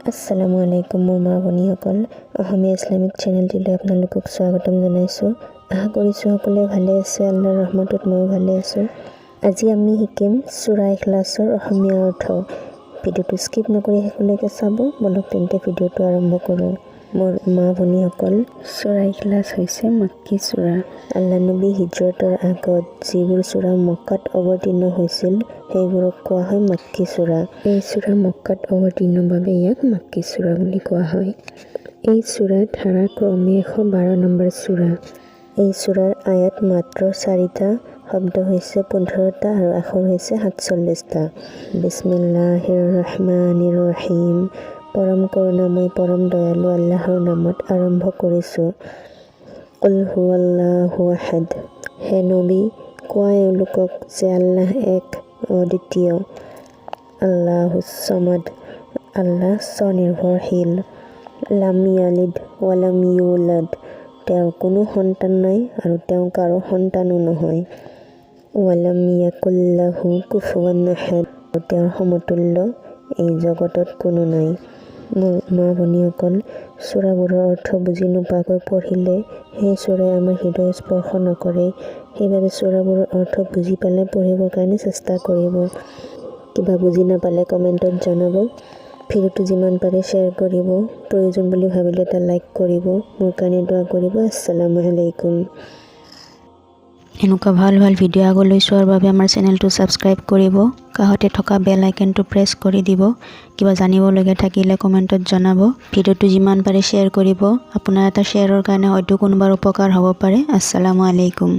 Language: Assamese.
আসসালামু আলাইকুম মোৰ মা ভনীসকল অসমীয়া ইছলামিক চেনেলটিলৈ আপোনালোকক স্বাগতম জনাইছোঁ। আশা কৰিছোঁ সকলোৱে ভালে আছে। আল্লাহৰ ৰহমতত ময়ো ভালে আছোঁ। আজি আমি শিকিম সূৰা ইখলাছৰ অসমীয়া অৰ্থ। ভিডিঅ'টো স্কিপ নকৰি শেষলৈকে চাব। বলক তেন্তে ভিডিঅ'টো আৰম্ভ কৰোঁ। মোৰ মা ভনীসকল, সূৰা ইখলাছ হৈছে মাক্কী সূৰা। আল্লাহ নবী হিজৰতৰ আগত যিবোৰ সূৰা মক্কাত অৱতীৰ্ণ হৈছিল সেইবোৰক কোৱা হয় মাক্কী সূৰা। এই সূৰা মক্কাত অৱতীৰ্ণৰ বাবে ইয়াক মাক্কী সূৰা বুলি কোৱা হয়। এই সূৰাৰ ধাৰা ক্ৰমে 112 নম্বৰ সূৰা। এই সূৰাৰ আয়াত মাত্ৰ 4টা, শব্দ হৈছে 15টা আৰু আখৰ হৈছে 47টা। বিস্মিল্লাহিৰ ৰহমানিৰ ৰহিম। পৰম কৰুণাময় পৰম দয়ালু আল্লাহৰ নামত আৰম্ভ কৰিছোঁ। কুল হুৱাল্লাহু আহাদ। হে নবী, কোৱা এওঁলোকক যে আল্লাহ এক, অদ্বিতীয়। আল্লাহুছ ছমাদ, আল্লাহ স্বনিৰ্ভৰশীল। লাম ইয়ালিদ ৱালাম ইউলাদ, তেওঁৰ কোনো সন্তান নাই আৰু তেওঁ কাৰো সন্তানো নহয়। ৱালাম ইয়াকুল লাহু কুফুৱান আহাদ, তেওঁৰ সমতুল্য এই জগতত কোনো নাই। মোৰ মা ভনীসকল, সূৰাবোৰৰ অৰ্থ বুজি নোপোৱাকৈ পঢ়িলে সেই সূৰাই আমাৰ হৃদয় স্পৰ্শ নকৰে। সেইবাবে সূৰাবোৰৰ অৰ্থ বুজি পালে পঢ়িবৰ কাৰণে চেষ্টা কৰিব। কিবা বুজি নাপালে কমেণ্টত জনাব। ভিডিঅ'টো যিমান পাৰে শ্বেয়াৰ কৰিব। প্ৰয়োজন বুলি ভাবিলে এটা লাইক কৰিব। মোৰ কাৰণে দোৱা কৰিব। আসসালামু আলাইকুম। এনেকুৱা ভাল ভাল ভিডিঅ' আগলৈ চোৱাৰ বাবে আমাৰ চেনেলটো ছাবস্ক্ৰাইব কৰিব। কাষতে থকা বেল আইকনটো প্ৰেছ কৰি দিব। কিবা জানিবলগীয়া থাকিলে কমেণ্টত জনাব। ভিডিঅ'টো যিমান পাৰে শ্বেয়াৰ কৰিব। আপোনাৰ এটা শ্বেয়াৰৰ কাৰণে হয়তো কোনোবাৰ উপকাৰ হ'ব পাৰে। আসসালামু আলাইকুম।